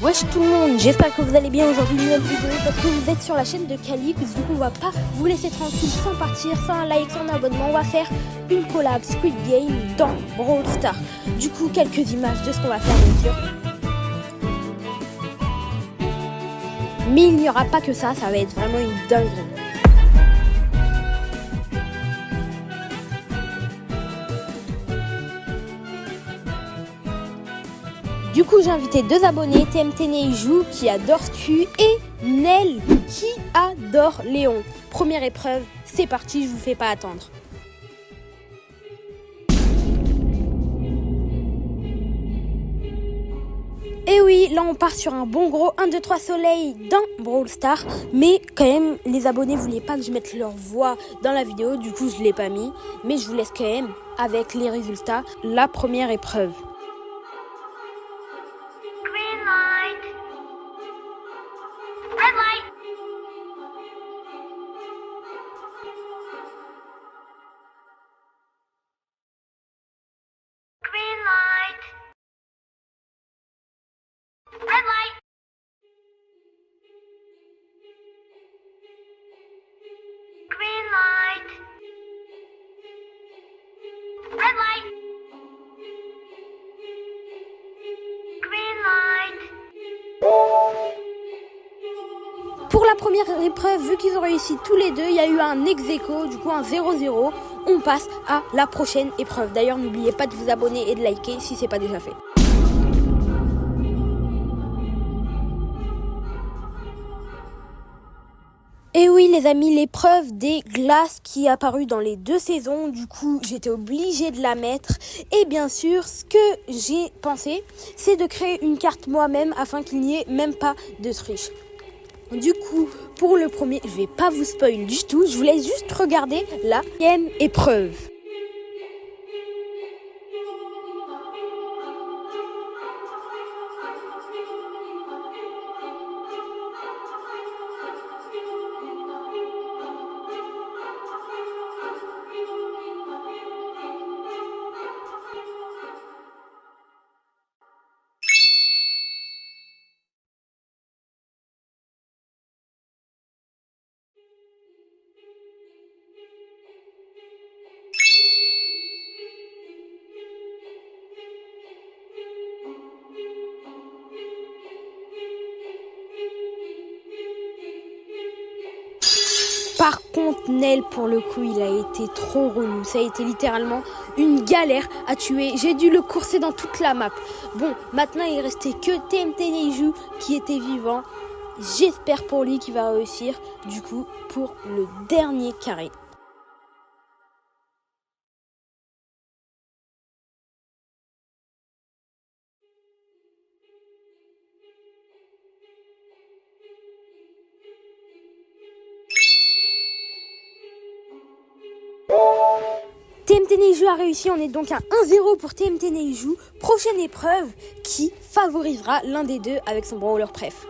Wesh tout le monde, j'espère que vous allez bien. Aujourd'hui une nouvelle vidéo parce que vous êtes sur la chaîne de Calix. Du coup on va pas vous laisser tranquille sans partir, sans un like, sans un abonnement. On va faire une collab Squid Game dans Brawl Stars. Du coup quelques images de ce qu'on va faire bien sûr. Mais il n'y aura pas que ça va être vraiment une dinguerie. Du coup, j'ai invité deux abonnés, TMT Neiju qui adore Scu et Nel qui adore Léon. Première épreuve, c'est parti, je vous fais pas attendre. Et oui, là on part sur un bon gros 1, 2, 3 soleil dans Brawl Stars. Mais quand même, les abonnés voulaient pas que je mette leur voix dans la vidéo, du coup je l'ai pas mis. Mais je vous laisse quand même avec les résultats, la première épreuve. Red light. Green light. Red light. Green light. Red light. Green light. Pour la première épreuve, vu qu'ils ont réussi tous les deux, il y a eu un ex-aequo, du coup un 0-0. On passe à la prochaine épreuve. D'ailleurs, n'oubliez pas de vous abonner et de liker si c'est pas déjà fait. Et oui les amis, l'épreuve des glaces qui est apparue dans les deux saisons, du coup j'étais obligée de la mettre. Et bien sûr, ce que j'ai pensé, c'est de créer une carte moi-même afin qu'il n'y ait même pas de triche. Du coup, pour le premier, je vais pas vous spoil du tout, je vous laisse juste regarder la deuxième épreuve. Par contre, Nel, pour le coup, il a été trop relou. Ça a été littéralement une galère à tuer. J'ai dû le courser dans toute la map. Bon, maintenant, il restait que TMT Neiju qui était vivant. J'espère pour lui qu'il va réussir, du coup, pour le dernier carré. TMT Neiju a réussi, on est donc à 1-0 pour TMT Neiju. Prochaine épreuve qui favorisera l'un des deux avec son brawler préf.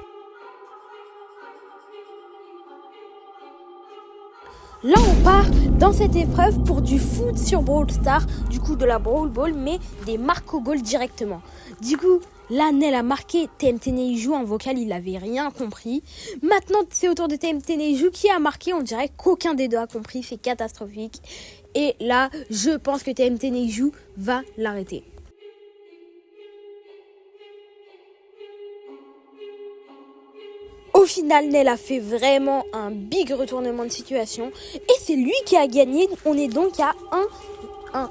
Là on part dans cette épreuve pour du foot sur Brawl Stars, du coup de la Brawl Ball, mais des Marco Ball directement. Du coup, là Nel a marqué, TMT Neiju en vocal, il avait rien compris. Maintenant c'est au tour de TMT Neiju qui a marqué, on dirait qu'aucun des deux a compris, c'est catastrophique. Et là, je pense que TMT Neiju va l'arrêter. Au final, Nel a fait vraiment un big retournement de situation. Et c'est lui qui a gagné. On est donc à 1-1.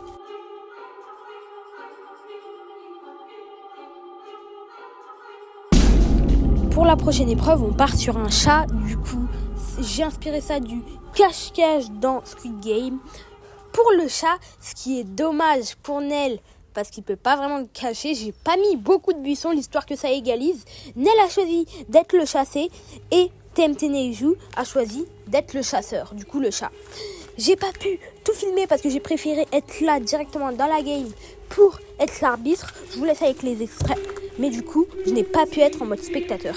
Pour la prochaine épreuve, on part sur un chat. Du coup, j'ai inspiré ça du cache-cache dans Squid Game. Pour le chat, ce qui est dommage pour Nel, parce qu'il peut pas vraiment le cacher, j'ai pas mis beaucoup de buissons, l'histoire que ça égalise. Nel a choisi d'être le chassé et TMT Neiju a choisi d'être le chasseur, du coup le chat. J'ai pas pu tout filmer parce que j'ai préféré être là directement dans la game pour être l'arbitre. Je vous laisse avec les extraits, mais du coup, je n'ai pas pu être en mode spectateur.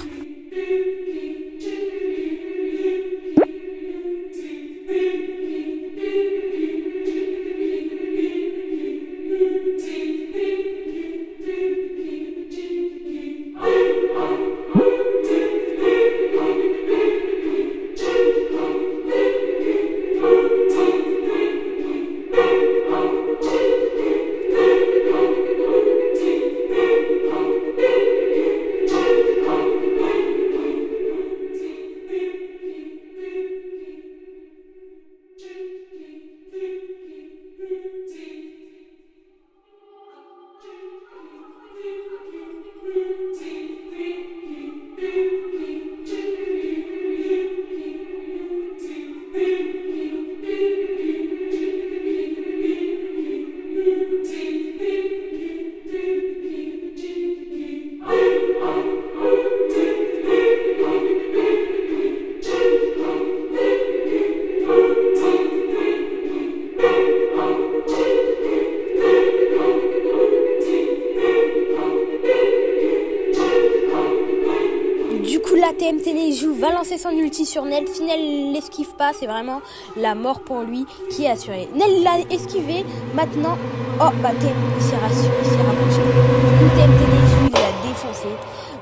coup là TMT Neju va lancer son ulti sur Nel. Si Nel l'esquive pas, c'est vraiment la mort pour lui qui est assurée. Nel l'a esquivé, maintenant, oh bah TMT il s'est rapproché. Du coup TMT Neju il l'a défoncé.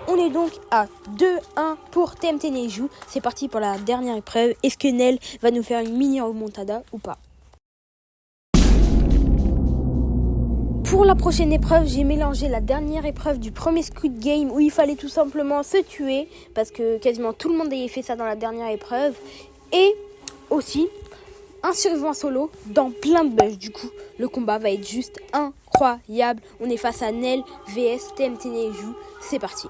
On est donc à 2-1 pour TMT Neju. C'est parti pour la dernière épreuve. Est-ce que Nel va nous faire une mini remontada ou pas? Pour la prochaine épreuve, j'ai mélangé la dernière épreuve du premier Squid Game où il fallait tout simplement se tuer parce que quasiment tout le monde avait fait ça dans la dernière épreuve, et aussi un survivant solo dans plein de bugs. Du coup, le combat va être juste incroyable. On est face à Nel vs TMT Neju. C'est parti.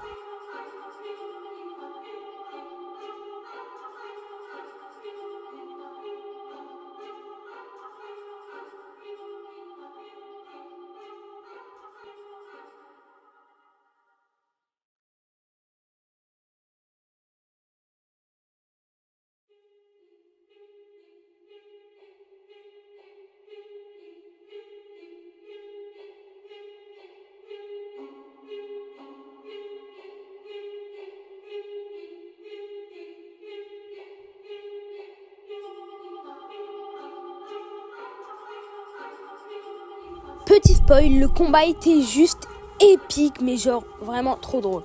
Petit spoil, le combat était juste épique, mais genre vraiment trop drôle.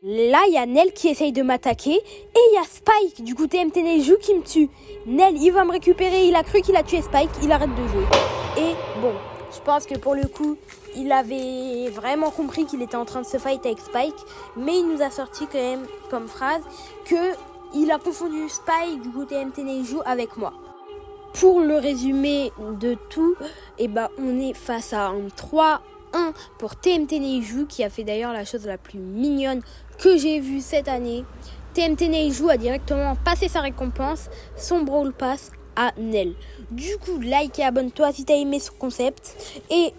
Là, il y a Nel qui essaye de m'attaquer et il y a Spike, du coup TMT Neju, qui me tue. Nel, il va me récupérer, il a cru qu'il a tué Spike, il arrête de jouer. Et bon, je pense que pour le coup, il avait vraiment compris qu'il était en train de se fight avec Spike, mais il nous a sorti quand même comme phrase qu'il a confondu Spike, du coup TMT Neju, avec moi. Pour le résumé de tout, on est face à un 3-1 pour TMT Neju, qui a fait d'ailleurs la chose la plus mignonne que j'ai vue cette année. TMT Neju a directement passé sa récompense, son Brawl Pass, à Nel. Du coup, like et abonne-toi si t'as aimé ce concept, et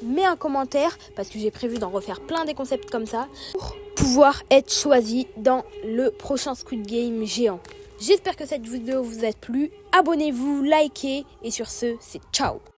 mets un commentaire parce que j'ai prévu d'en refaire plein des concepts comme ça pour pouvoir être choisi dans le prochain Squid Game géant. J'espère que cette vidéo vous a plu. Abonnez-vous, likez, et sur ce, c'est ciao.